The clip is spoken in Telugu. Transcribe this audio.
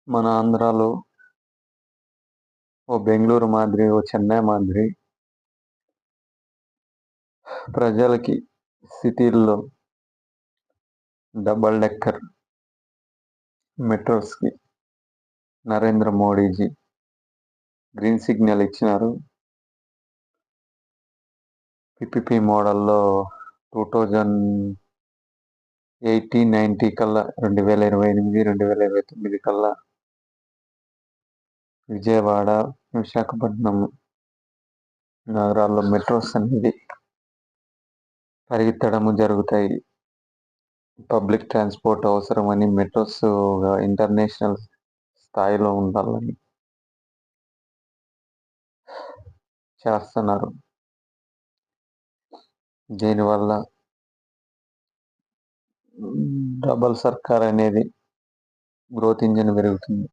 మన ఆంధ్రాలో ఓ బెంగుళూరు మాదిరి, ఓ చెన్నై మాదిరి ప్రజలకి సిటీల్లో డబల్ డెక్కర్ మెట్రోస్కి నరేంద్ర మోడీజీ గ్రీన్ సిగ్నల్ ఇచ్చినారు. పిపిపి మోడల్లో 2018-19 కల్లా 2028-2029 కల్లా విజయవాడ, విశాఖపట్నం నగరాల్లో మెట్రోస్ అనేది పరిగెత్తడము జరుగుతాయి. పబ్లిక్ ట్రాన్స్పోర్ట్ అవసరమని మెట్రోస్ ఇంటర్నేషనల్ స్థాయిలో ఉండాలని చేస్తున్నారు. దీనివల్ల డబల్ సర్కార్ అనేది గ్రోత్ ఇంజిన్ పెరుగుతుంది.